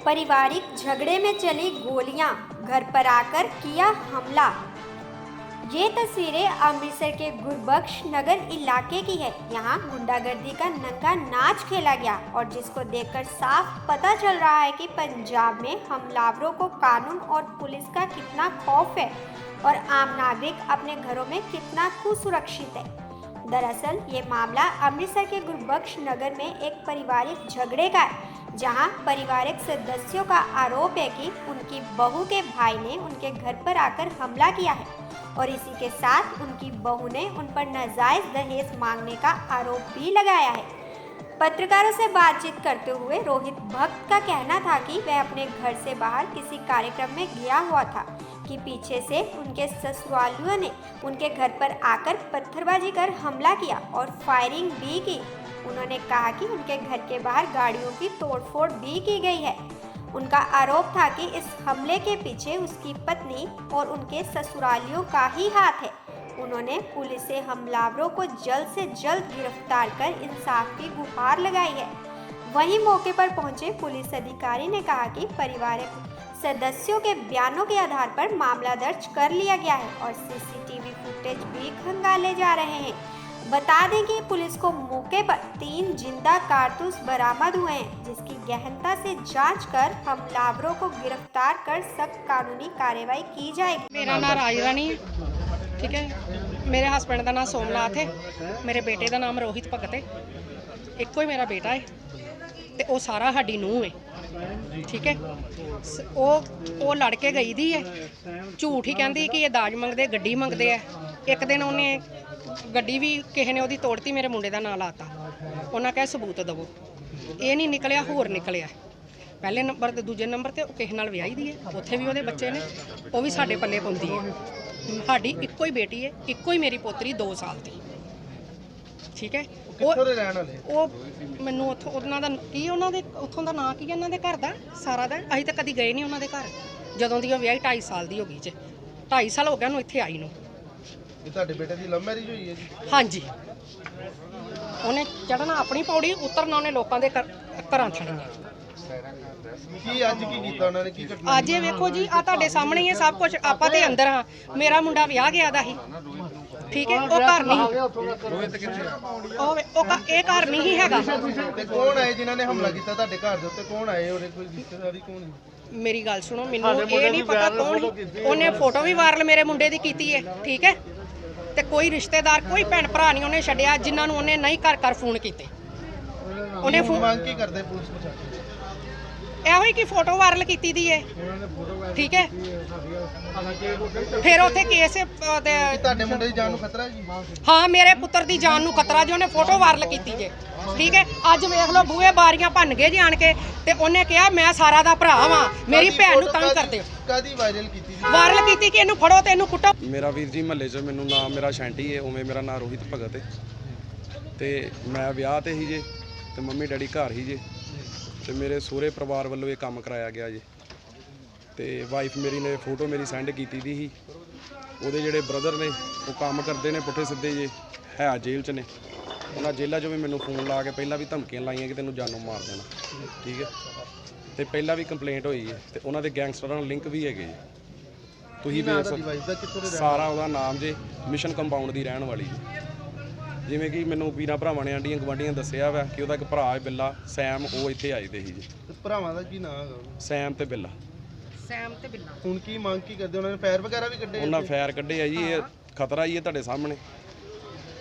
पारिवारिक झगड़े में चली गोलियां, घर पर आकर किया हमला। ये तस्वीरें अमृतसर के गुरबख्श नगर इलाके की है। यहाँ गुंडागर्दी का नंगा नाच खेला गया और जिसको देखकर साफ पता चल रहा है कि पंजाब में हमलावरों को कानून और पुलिस का कितना खौफ है और आम नागरिक अपने घरों में कितना सुरक्षित है। दरअसल ये मामला अमृतसर के गुरबख्श नगर में एक पारिवारिक झगड़े का है, जहां पारिवारिक सदस्यों का आरोप है कि उनकी बहू के भाई ने उनके घर पर आकर हमला किया है और इसी के साथ उनकी बहू ने उन पर नाजायज दहेज मांगने का आरोप भी लगाया है। पत्रकारों से बातचीत करते हुए रोहित भक्त का कहना था कि वह अपने घर से बाहर किसी कार्यक्रम में गया हुआ था कि पीछे से उनके ससुरालियों ने उनके घर पर आकर पत्थरबाजी कर हमला किया और फायरिंग भी की। उन्होंने कहा कि उनके घर के बाहर गाड़ियों की तोड़फोड़ भी की गई है। उनका आरोप था कि इस हमले के पीछे उसकी पत्नी और उनके ससुरालियों का ही हाथ है। उन्होंने पुलिस से हमलावरों को जल्द से जल्द गिरफ्तार कर इंसाफ की गुहार लगाई है। वहीं मौके पर पहुंचे पुलिस अधिकारी ने कहा कि पारिवारिक सदस्यों के बयानों के आधार पर मामला दर्ज कर लिया गया है और सीसीटीवी फुटेज भी खंगाले जा रहे हैं। बता दें कि पुलिस को मौके पर 3 जिंदा कारतूस बरामद हुए हैं, जिसकी गहनता से जांच कर हमलावरों को गिरफ्तार कर सख्त कानूनी कार्रवाई की जाएगी। मेरा नाम राज रानी है, ठीक है। मेरे हस्बैंड का नाम सोमनाथ है, मेरे बेटे का नाम रोहित भगत है। एको ही मेरा बेटा है ते वो सारा साडी नूंह है, ठीक है। वो लड़के गई दी है, झूठ ही कहती कि ये दाज मंगते गड्डी मंगते है। एक दिन उन्हें गड्डी भी किसी ने ਉਹਦੀ ਤੋੜਤੀ, मेरे मुंडे का नाम लाता। उन्हें कहा सबूत दवो, ये नहीं निकलिया, होर निकलिया। पहले नंबर ते दूजे नंबर ते किसी नाल विआही दी है, उत्थे भी ਉਹਦੇ ਬੱਚੇ ने, वो भी साडे पल्ले पाउंदी है। साडी इक्को ही बेटी है, इक्को ही मेरी पोतरी 2 साल की, ठीक है। ਉਹ ਮੈਨੂੰ ਉੱਥੋਂ ਉਹਨਾਂ ਦਾ ਕੀ, ਉਹਨਾਂ ਦੇ ਉੱਥੋਂ ਦਾ ਨਾਂ ਕੀ ਹੈ, ਉਹਨਾਂ ਦੇ ਘਰ ਦਾ ਸਾਰਾ ਦਾ। ਅਸੀਂ ਤਾਂ ਕਦੀ ਗਏ ਨਹੀਂ ਉਹਨਾਂ ਦੇ ਘਰ, ਜਦੋਂ ਦੀ ਉਹ ਵਿਆਹੀ 2.5 ਸਾਲ ਦੀ ਹੋ ਗਈ ਜੇ। 2.5 ਸਾਲ ਹੋ ਗਿਆ ਉਹਨੂੰ ਇੱਥੇ ਆਈ ਨੂੰ। ਇਹ ਤੁਹਾਡੇ ਬੇਟੇ ਦੀ ਲਵ ਮੈਰਿਜ ਹੋਈ ਹੈ ਜੀ? ਹਾਂਜੀ, ਉਹਨੇ ਚੜ੍ਹਨਾ ਆਪਣੀ ਪੌੜੀ, ਉਤਰਨਾ ਉਹਨੇ ਲੋਕਾਂ ਦੇ ਘਰਾਂ ਥੜਨਾ। ਕੀ ਅੱਜ ਕੀ ਕੀਤਾ ਉਹਨਾਂ ਨੇ, ਕੀ ਘਟਨਾ? ਅੱਜ ਇਹ ਵੇਖੋ ਜੀ, ਆ ਤੁਹਾਡੇ ਸਾਹਮਣੇ ਹੀ ਹੈ ਸਭ ਕੁਝ। ਆਪਾਂ ਤੇ ਅੰਦਰ ਹਾਂ, ਮੇਰਾ ਮੁੰਡਾ ਵਿਆਹ ਗਿਆ ਦਾ ਸੀ, ਠੀਕ ਹੈ। ਉਹ ਘਰ ਨਹੀਂ, ਇਹ ਘਰ ਨਹੀਂ ਹੀ ਹੈਗਾ। ਤੇ ਕੌਣ ਆਏ ਜਿਨ੍ਹਾਂ ਨੇ ਹਮਲਾ ਕੀਤਾ ਤੁਹਾਡੇ ਘਰ ਦੇ ਉੱਤੇ? ਕੌਣ ਆਏ? ਉਹਦੇ ਕੋਈ ਰਿਸ਼ਤੇਦਾਰੀ ਕੌਣ ਹੈ? ਮੇਰੀ ਗੱਲ ਸੁਣੋ, ਮੈਨੂੰ ਇਹ ਨਹੀਂ ਪਤਾ ਕੌਣ। ਉਹਨੇ ਫੋਟੋ ਵੀ ਵਾਇਰਲ ਮੇਰੇ ਮੁੰਡੇ ਦੀ ਕੀਤੀ ਹੈ, ਠੀਕ ਹੈ। ਤੇ ਕੋਈ ਰਿਸ਼ਤੇਦਾਰ, ਕੋਈ ਭੈਣ ਭਰਾ ਨਹੀਂ ਉਹਨੇ ਛੱਡਿਆ ਜਿਨ੍ਹਾਂ ਨੂੰ ਉਹਨੇ ਨਹੀਂ ਘਰ ਫੋਨ ਕੀਤੇ। ਉਹਨੇ ਮੰਗ ਕੀ ਕਰਦੇ ਪੁਲਿਸ ਪ੍ਰਸ਼ਾਸਨ? ਇਹੋ ਹੀ ਕਿ ਫੋਟੋ ਵਾਇਰਲ ਕੀਤੀ ਦੀ ਹੈ, ਠੀਕ ਹੈ। ਫਿਰ ਉੱਥੇ ਕੇਸ ਤੁਹਾਡੇ ਮੁੰਡੇ ਦੀ ਜਾਨ ਨੂੰ ਖਤਰਾ ਜੀ? ਹਾਂ, ਮੇਰੇ ਪੁੱਤਰ ਦੀ ਜਾਨ ਨੂੰ ਖਤਰਾ ਜੀ, ਉਹਨੇ ਫੋਟੋ ਵਾਇਰਲ ਕੀਤੀ ਜੇ, ਠੀਕ ਹੈ। ਅੱਜ ਵੇਖ ਲਓ ਬੂਹੇ ਬਾਰੀਆਂ ਭੰਨ ਗਏ ਜੀ ਆਣ ਕੇ, ਤੇ ਉਹਨੇ ਕਿਹਾ ਮੈਂ ਸਾਰਾ ਦਾ ਭਰਾ ਵਾਂ, ਮੇਰੀ ਭੈਣ ਨੂੰ ਤੰਗ ਕਰਦੇ। ਕਾਦੀ ਵਾਇਰਲ ਕੀਤੀ ਜੀ? ਵਾਇਰਲ ਕੀਤੀ ਕਿ ਇਹਨੂੰ ਫੜੋ ਤੇ ਇਹਨੂੰ ਕੁੱਟੋ। ਮੇਰਾ ਵੀਰ ਜੀ ਮਹੱਲੇ 'ਚ ਮੈਨੂੰ ਨਾਮ ਮੇਰਾ ਸ਼ੈਂਟੀ ਹੈ, ਉਵੇਂ ਮੇਰਾ ਨਾਮ ਰੋਹਿਤ ਭਗਤ ਹੈ। ਤੇ ਮੈਂ ਵਿਆਹ ਤੇ ਹੀ ਜੇ, ਤੇ ਮੰਮੀ ਡੈਡੀ ਘਰ ਹੀ ਜੇ, ਤੇ ਮੇਰੇ ਸਹੁਰੇ ਪਰਿਵਾਰ ਵੱਲੋਂ ਇਹ ਕੰਮ ਕਰਾਇਆ ਗਿਆ ਜੀ। ਤੇ ਵਾਈਫ ਮੇਰੀ ਨੇ ਫੋਟੋ ਮੇਰੀ ਸੈਂਡ ਕੀਤੀ ਦੀ ਸੀ। ਉਹਦੇ ਜਿਹੜੇ ਬ੍ਰਦਰ ਨੇ ਉਹ ਕੰਮ ਕਰਦੇ ਨੇ ਪੁੱਠੇ ਸਿੱਧੇ ਜੇ, ਹੈ ਜੇਲ੍ਹ 'ਚ ਨੇ। ਉਹਨਾਂ ਜੇਲ੍ਹਾਂ 'ਚੋਂ ਵੀ ਮੈਨੂੰ ਫੋਨ ਲਾ ਕੇ ਪਹਿਲਾਂ ਵੀ ਧਮਕੀਆਂ ਲਾਈਆਂ ਕਿ ਤੈਨੂੰ ਜਾਨੋਂ ਮਾਰ ਦੇਣਾ, ਠੀਕ ਹੈ। ਤੇ ਪਹਿਲਾਂ ਵੀ ਕੰਪਲੇਂਟ ਹੋਈ ਹੈ, ਤੇ ਉਹਨਾਂ ਦੇ ਗੈਂਗਸਟਰਾਂ ਨਾਲ ਲਿੰਕ ਵੀ ਹੈਗੇ ਜੀ। ਤੁਸੀਂ ਵੇਖ ਸਕਦੇ, ਸਾਰਾ ਉਹਦਾ ਨਾਮ ਜੇ ਮਿਸ਼ਨ ਕੰਪਾਊਂਡ ਦੀ ਰਹਿਣ ਵਾਲੀ ਜੀ। ਜਿਵੇਂ ਕਿ ਮੈਨੂੰ ਵੀਰਾਂ ਭਰਾਵਾਂ ਨੇ ਆਂਡੀਆਂ ਗਵਾਂਡੀਆਂ ਦੱਸਿਆ ਵਾ ਕਿ ਉਹਦਾ ਇੱਕ ਭਰਾ ਹੈ ਬਿੱਲਾ ਸੈਮ, ਉਹ ਇੱਥੇ ਆਏ ਦੇ ਸੀ ਜੀ। ਭਰਾਵਾਂ ਦਾ ਕੀ ਨਾਮ ਹੈਗਾ? ਸੈਮ ਤੇ ਬਿੱਲਾ। ਸੈਮ ਤੇ ਬਿੱਲਾ। ਹੁਣ ਕੀ ਮੰਗ ਕੀ ਕਰਦੇ? ਉਹਨਾਂ ਨੇ ਫਾਇਰ ਵਗੈਰਾ ਵੀ ਕੱਢੇ? ਉਹਨਾਂ ਫਾਇਰ ਕੱਢੇ ਆ ਜੀ, ਇਹ ਖਤਰਾ ਹੀ ਹੈ ਤੁਹਾਡੇ ਸਾਹਮਣੇ।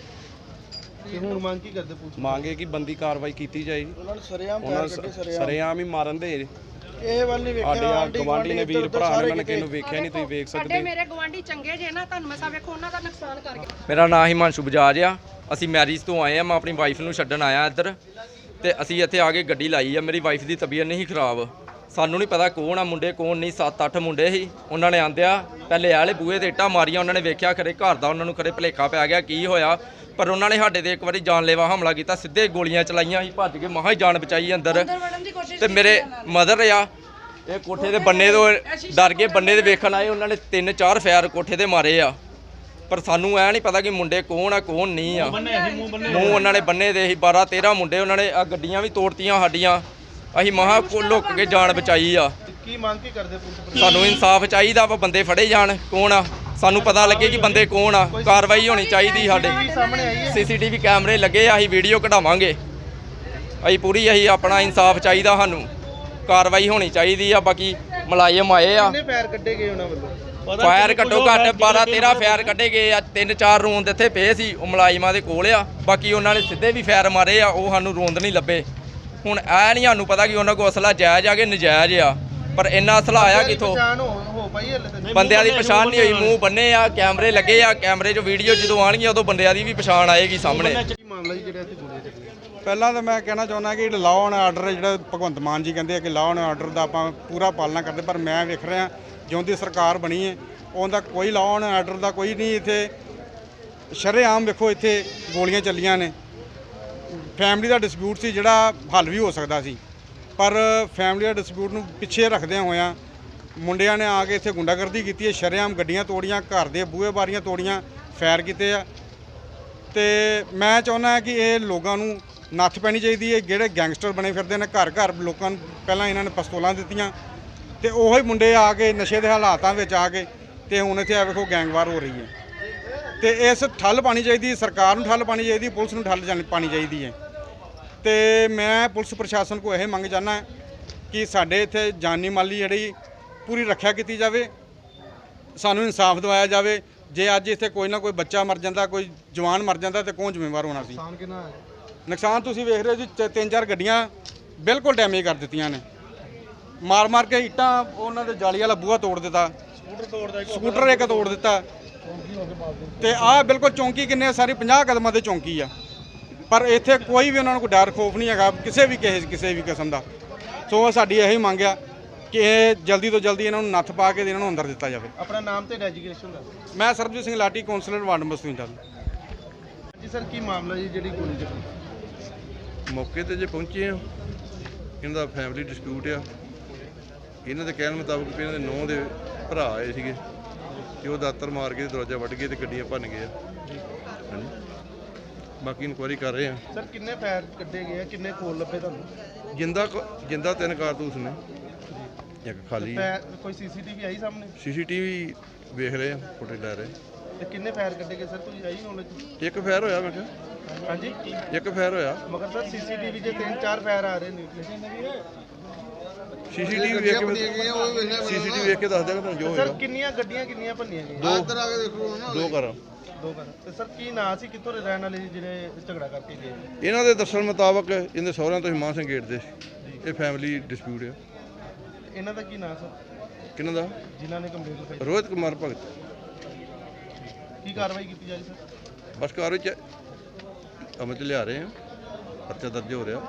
ਤੇ ਹੁਣ ਮੰਗ ਕੀ ਕਰਦੇ ਪੁਲਿਸ? ਮੰਗੇ ਕਿ ਬੰਦੀ ਕਾਰਵਾਈ ਕੀਤੀ ਜਾਏ ਜੀ। ਉਹਨਾਂ ਨੇ ਸਰੇਆਮ ਹੀ ਮਾਰਨ ਦੇ। ਇਹ ਵੱਲ ਨਹੀਂ ਵੇਖਿਆ, ਸਾਡੇ ਗਵਾਂਢੀ ਨੇ ਵੀਰ ਭਰਾ ਨੇ, ਉਹਨਾਂ ਨੇ ਕਿਸੇ ਨੂੰ ਵੇਖਿਆ ਨਹੀਂ, ਤੁਸੀਂ ਵੇਖ ਸਕਦੇ। ਮੇਰੇ ਗਵਾਂਢੀ ਚੰਗੇ ਜੇ ਨਾ, ਤੁਹਾਨੂੰ ਮੈਂ ਸਾ ਵੇਖੋ ਉਹਨਾਂ ਦਾ ਨੁਕਸਾਨ ਕਰ ਗਿਆ। ਮੇਰਾ ਨਾਮ ਹਿਮਾਂਸ਼ੂ ਬਜਾਜ ਆ। ਅਸੀਂ ਮੈਰਿਜ ਤੋਂ ਆਏ ਆ, ਮੈਂ ਆਪਣੀ ਵਾਈਫ ਨੂੰ ਛੱਡਣ ਆਇਆ ਇੱਧਰ, ਤੇ ਅਸੀਂ ਇੱਥੇ ਆ ਕੇ ਗੱਡੀ ਲਾਈ ਆ। ਮੇਰੀ ਵਾਈਫ ਦੀ ਤਬੀਅਤ ਨਹੀਂ ਖਰਾਬ, ਸਾਨੂੰ ਨਹੀਂ ਪਤਾ ਕੌਣ ਆ ਮੁੰਡੇ ਕੌਣ ਨਹੀਂ। 7-8 ਮੁੰਡੇ ਸੀ, ਉਹਨਾਂ ਨੇ ਆਂਦਿਆ ਪਹਿਲੇ ਆਲੇ ਬੂਹੇ ਤੇ ਇੱਟਾਂ ਮਾਰੀਆਂ। ਉਹਨਾਂ ਨੇ ਵੇਖਿਆ ਖਰੇ ਘਰ ਦਾ, ਉਹਨਾਂ ਨੂੰ ਖਰੇ ਭੁਲੇਖਾ ਪੈ ਗਿਆ ਕੀ ਹੋਇਆ, ਪਰ ਉਹਨਾਂ ਨੇ ਸਾਡੇ ਤੇ ਇੱਕ ਵਾਰੀ ਜਾਨਲੇਵਾ ਹਮਲਾ ਕੀਤਾ, ਸਿੱਧੇ ਗੋਲੀਆਂ ਚਲਾਈਆਂ। ਅਸੀਂ ਭੱਜ ਕੇ ਮਹਾਂ ਹੀ ਜਾਨ ਬਚਾਈ ਅੰਦਰ। ਤੇ ਮੇਰੇ ਮਦਰ ਆ, ਇਹ ਕੋਠੇ ਦੇ ਬੰਨੇ ਤੋਂ ਡਰ ਕੇ ਬੰਨੇ ਦੇ ਵੇਖਣ ਆਏ, ਉਹਨਾਂ ਨੇ 3-4 ਫਾਇਰ ਕੋਠੇ ਤੇ ਮਾਰੇ ਆ। ਪਰ ਸਾਨੂੰ ਐ ਨਹੀਂ ਪਤਾ ਕਿ ਮੁੰਡੇ ਕੌਣ ਆ ਕੌਣ ਨਹੀਂ ਆ। ਮੂੰਹ ਉਹਨਾਂ ਨੇ ਬੰਨੇ ਦੇ ਸੀ 12-13 ਮੁੰਡੇ। ਉਹਨਾਂ ਨੇ ਆ ਗੱਡੀਆਂ ਵੀ ਤੋੜਤੀਆਂ ਸਾਡੀਆਂ, ਅਸੀਂ ਮਹਾਂ ਲੁੱਕ ਕੇ ਜਾਨ ਬਚਾਈ ਆ। ਕੀ ਮੰਗ ਕੀ ਕਰਦੇ ਪੁਲਿਸ ਪ੍ਰਸ਼ਾਸਨ? ਸਾਨੂੰ ਇਨਸਾਫ ਚਾਹੀਦਾ ਵਾ, ਬੰਦੇ ਫੜੇ ਜਾਣ ਕੌਣ ਆ, ਸਾਨੂੰ ਪਤਾ ਲੱਗੇ ਕਿ ਬੰਦੇ ਕੌਣ ਆ, ਕਾਰਵਾਈ ਹੋਣੀ ਚਾਹੀਦੀ ਸਾਡੇ। ਸਾਹਮਣੇ ਆਈ ਹੈ ਸੀਸੀਟੀਵੀ ਕੈਮਰੇ ਲੱਗੇ ਆ, ਅਸੀਂ ਵੀਡੀਓ ਕਢਾਵਾਂਗੇ। ਅਸੀਂ ਆਪਣਾ ਇਨਸਾਫ ਚਾਹੀਦਾ, ਸਾਨੂੰ ਕਾਰਵਾਈ ਹੋਣੀ ਚਾਹੀਦੀ ਆ। ਬਾਕੀ ਮੁਲਾਜ਼ਮ ਆਏ ਆ, ਕਿੰਨੇ ਫਾਇਰ ਕੱਢੇ ਗਏ ਉਹਨਾਂ ਵੱਲੋਂ? ਫਾਇਰ ਘੱਟੋ ਘੱਟ 12-13 ਫਾਇਰ ਕੱਢੇ ਗਏ ਆ। 3-4 ਰੋਂਦ ਇੱਥੇ ਪਏ ਸੀ, ਉਹ ਮੁਲਾਜ਼ਮਾਂ ਦੇ ਕੋਲ ਆ। ਬਾਕੀ ਉਹਨਾਂ ਨੇ ਸਿੱਧੇ ਵੀ ਫਾਇਰ ਮਾਰੇ ਆ, ਉਹ ਸਾਨੂੰ ਰੋਂਦ ਨਹੀਂ ਲੱਭੇ। ਹੁਣ ਇਹ ਨਹੀਂ ਸਾਨੂੰ ਪਤਾ ਕਿ ਉਹਨਾਂ ਕੋਲ ਅਸਲਾ ਜਾਇਜ਼ ਆ ਕਿ ਨਜਾਇਜ਼ ਆ, ਪਰ ਇੰਨਾ ਅਸਲਾ ਆਇਆ ਕਿੱਥੋਂ? ਪਛਾਣ ਹੋ ਪਾਈ ਹਲੇ ਤੱਕ? ਬੰਦਿਆਂ ਦੀ ਪਛਾਣ ਨਹੀਂ ਹੋਈ, ਮੂੰਹ ਬੰਨੇ ਆ, ਕੈਮਰੇ ਲੱਗੇ ਆ, ਕੈਮਰੇ 'ਚ ਵੀਡੀਓ ਜਦੋਂ ਆਉਣਗੀਆਂ ਉਦੋਂ ਬੰਦਿਆਂ ਦੀ ਵੀ ਪਛਾਣ ਆਏਗੀ ਸਾਹਮਣੇ। ਕੀ ਮਾਮਲਾ ਜੀ ਜਿਹੜਾ ਇੱਥੇ ਗੋਲੀਆਂ ਚੱਲੀਆਂ? ਪਹਿਲਾਂ ਤਾਂ ਮੈਂ ਕਹਿਣਾ ਚਾਹੁੰਦਾ ਕਿ ਲਾਅ ਐਂਡ ਆਰਡਰ ਜਿਹੜਾ ਭਗਵੰਤ ਮਾਨ ਜੀ ਕਹਿੰਦੇ ਆ ਕਿ ਲਾਅ ਐਂਡ ਆਰਡਰ ਦਾ ਆਪਾਂ ਪੂਰਾ ਪਾਲਣਾ ਕਰਦੇ, ਪਰ ਮੈਂ ਵੇਖ ਰਿਹਾ ਜਿਉਂ ਦੀ ਸਰਕਾਰ ਬਣੀ ਹੈ ਉਹਦਾ ਕੋਈ ਲਾਅ ਐਂਡ ਆਰਡਰ ਦਾ ਕੋਈ ਨਹੀਂ। ਇੱਥੇ ਸ਼ਰੇਆਮ ਵੇਖੋ ਇੱਥੇ ਗੋਲੀਆਂ ਚੱਲੀਆਂ ਨੇ। ਫੈਮਿਲੀ ਦਾ ਡਿਸਪਿਊਟ ਸੀ ਜਿਹੜਾ ਹੱਲ ਵੀ ਹੋ ਸਕਦਾ ਸੀ, ਪਰ ਫੈਮਿਲੀ ਦਾ ਡਿਸਪਿਊਟ ਨੂੰ ਪਿੱਛੇ ਰੱਖਦਿਆਂ ਹੋਇਆਂ ਮੁੰਡਿਆਂ ਨੇ ਆ ਕੇ ਇੱਥੇ ਗੁੰਡਾਗਰਦੀ ਕੀਤੀ ਹੈ। ਸ਼ਰੇਆਮ ਗੱਡੀਆਂ ਤੋੜੀਆਂ, ਘਰ ਦੇ ਬੂਹੇ ਬਾਰੀਆਂ ਤੋੜੀਆਂ, ਫਾਇਰ ਕੀਤੇ ਆ। ਤੇ ਮੈਂ ਚਾਹੁੰਦਾ ਕਿ ਇਹ ਲੋਕਾਂ ਨੂੰ ਨੱਥ ਪੈਣੀ ਚਾਹੀਦੀ ਹੈ। ਜਿਹੜੇ ਗੈਂਗਸਟਰ ਬਣੇ ਫਿਰਦੇ ਨੇ ਘਰ ਘਰ ਲੋਕਾਂ ਨੂੰ ਪਹਿਲਾਂ ਇਹਨਾਂ ਨੇ ਪਿਸਤੌਲਾਂ ਦਿੱਤੀਆਂ ਤੇ ਉਹੀ ਮੁੰਡੇ ਆ ਕੇ ਨਸ਼ੇ ਦੇ ਹਾਲਾਤਾਂ ਵਿੱਚ ਆ ਕੇ ਤੇ ਹੁਣ ਇੱਥੇ ਆ ਵੇਖੋ ਗੈਂਗਵਾਰ ਹੋ ਰਹੀ ਹੈ। ਤੇ ਇਸ ਠੱਲ ਪਾਣੀ ਚਾਹੀਦੀ, ਸਰਕਾਰ ਨੂੰ ਠੱਲ ਪਾਣੀ ਚਾਹੀਦੀ, ਪੁਲਿਸ ਨੂੰ ਠੱਲ ਪਾਣੀ ਚਾਹੀਦੀ ਹੈ। ਤੇ ਮੈਂ ਪੁਲਿਸ ਪ੍ਰਸ਼ਾਸਨ ਕੋਲ ਇਹ ਮੰਗ ਚਾਹੁੰਦਾ ਕਿ ਸਾਡੇ ਇੱਥੇ ਜਾਨੀ ਮਾਲੀ ਜਿਹੜੀ ਪੂਰੀ ਰੱਖਿਆ ਕੀਤੀ ਜਾਵੇ, ਸਾਨੂੰ ਇਨਸਾਫ ਦਿਵਾਇਆ ਜਾਵੇ। ਜੇ ਅੱਜ ਇੱਥੇ ਕੋਈ ਨਾ ਕੋਈ ਬੱਚਾ ਮਰ ਜਾਂਦਾ, ਕੋਈ ਜਵਾਨ ਮਰ ਜਾਂਦਾ ਤੇ ਕੌਣ ਜ਼ਿੰਮੇਵਾਰ ਹੋਣਾ ਸੀ? ਨੁਕਸਾਨ ਕਿੰਨਾ ਹੈ? ਨੁਕਸਾਨ ਤੁਸੀਂ ਵੇਖ ਰਹੇ ਹੋ ਜੀ, 3-4 ਗੱਡੀਆਂ ਬਿਲਕੁਲ ਡੈਮੇਜ ਕਰ ਦਿੱਤੀਆਂ ਨੇ, ਮਾਰ ਮਾਰ ਕੇ ਇੱਟਾਂ ਉਹਨਾਂ ਦੇ ਜਾਲੀ ਵਾਲਾ ਬੂਹਾ ਤੋੜ ਦਿੱਤਾ, ਸਕੂਟਰ ਇੱਕ ਤੋੜ ਦਿੱਤਾ। ਤੇ ਆਹ ਬਿਲਕੁਲ ਚੌਂਕੀ ਕਿੰਨੇ ਸਾਰੀ 50 ਕਦਮਾਂ ਤੇ ਚੌਂਕੀ ਆ, ਪਰ ਇੱਥੇ ਕੋਈ ਵੀ ਉਹਨਾਂ ਨੂੰ ਕੋਈ ਡਰ ਖੋਫ ਨਹੀਂ ਹੈਗਾ ਕਿਸੇ ਵੀ ਕਿਸਮ ਦਾ। ਸੋ ਸਾਡੀ ਇਹੀ ਮੰਗ ਆ ਕਿ ਇਹ ਜਲਦੀ ਤੋਂ ਜਲਦੀ ਇਹਨਾਂ ਨੂੰ ਨੱਥ ਪਾ ਕੇ ਇਹਨਾਂ ਨੂੰ ਅੰਦਰ ਦਿੱਤਾ ਜਾਵੇ। ਆਪਣਾ ਨਾਮ ਤੇ ਰੈਜੀਗ੍ਰੇਸ਼ਨ ਦਾ? ਮੈਂ Sarabjit Singh Lati, councillor ward number 57। ਜੀ ਸਰ, ਕੀ ਮਾਮਲਾ ਜੀ ਜਿਹੜੀ ਗੋਲੀ ਚੱਲੀ? ਮੌਕੇ ਤੇ ਜੇ ਪਹੁੰਚੇ ਆ, ਇਹਨਾਂ ਦਾ ਫੈਮਿਲੀ ਡਿਸਪਿਊਟ ਆ। ਇਹਨਾਂ ਦੇ ਕਹਿਣ ਮੁਤਾਬਕ ਵੀ ਇਹਨਾਂ ਦੇ ਨੂੰਹ ਦੇ ਭਰਾ ਆਏ ਸੀਗੇ ਕਿ ਉਹ ਦਾਤਰ ਮਾਰ ਕੇ ਦਰਵਾਜ਼ਾ ਵੱਢ ਗਏ ਤੇ ਗੱਡੀਆਂ ਭੰਨ ਗਏ ਆ। ਹਾਂਜੀ, ਬਾਕੀ ਇਨਕੁਆਇਰੀ ਕਰ ਰਹੇ ਆ। ਸਰ, ਕਿੰਨੇ ਫਾਇਰ ਕੱਢੇ ਗਏ ਆ? ਕਿੰਨੇ ਖੋਲ ਲੱਭੇ ਤੁਹਾਨੂੰ? ਜਿੰਦਾ 3 ਕਾਰਤੂਸ ਨੇ, ਇੱਕ ਖਾਲੀ। ਕੋਈ ਸੀਸੀਟੀਵੀ ਆਈ ਸਾਹਮਣੇ? ਸੀਸੀਟੀਵੀ ਵੇਖ ਰਹੇ ਆ, ਫੁਟੇਜ ਲੈ ਰਹੇ। ਤੇ ਕਿੰਨੇ ਫਾਇਰ ਕੱਢੇ ਗਏ ਸਰ, ਕੋਈ ਆਈ ਨੌਲੇਜ? ਇੱਕ ਫਾਇਰ ਹੋਇਆ, ਮੈਂ ਕਿਹਾ ਹਾਂਜੀ, ਇੱਕ ਫਾਇਰ ਹੋਇਆ। ਮਗਰ ਸਰ ਸੀਸੀਟੀਵੀ 'ਚ 3-4 ਫਾਇਰ ਆ ਰਹੇ ਨੇ। ਸੀਸੀਟੀਵੀ ਵੇਖ ਕੇ ਦੱਸ ਦਿਆਂਗਾ ਤੁਹਾਨੂੰ ਜੋ ਸਰ, ਹੋਏਗਾ। ਕਿੰਨੀਆਂ ਗੱਡੀਆਂ ਕਿੰਨੀਆਂ ਭੰਨੀਆਂ ਗਈਆਂ? ਦੋ ਘਰ। ਦੋ ਘਰ। ਤੇ ਸਰ, ਕੀ ਨਾਂ ਸੀ, ਕਿੱਥੋਂ ਦੇ ਰਹਿਣ ਵਾਲੇ ਸੀ ਜਿਹੜੇ ਝਗੜਾ ਕਰਕੇ ਗਏ? ਇਹਨਾਂ ਦੇ ਦੱਸਣ ਮੁਤਾਬਕ ਇਹਦੇ ਸਹੁਰਿਆਂ ਤੋਂ ਹਿਮਾਨ ਸਿੰਘ ਗੇਟ ਦੇ। ਇਹ ਫੈਮਿਲੀ ਡਿਸਪਿਊਟ ਆ। ਇਹਨਾਂ ਦਾ ਕੀ ਨਾਂ ਸਰ, ਕਿਹਨਾਂ ਦਾ? ਜਿਨ੍ਹਾਂ ਨੇ ਕੰਪਲੇਂਟ ਲਿਖਾਈ? ਰੋਹਿਤ ਕੁਮਾਰ ਭਗਤ। ਕੀ ਕਾਰਵਾਈ ਕੀਤੀ ਜਾ ਰਹੀ ਸਰ? ਬਸ ਕਾਰਵਾਈ ਚ ਅਮਲ ਚ ਲਿਆ ਰਹੇ ਆ, ਪਰਚਾ ਦਰਜ ਹੋ ਰਿਹਾ।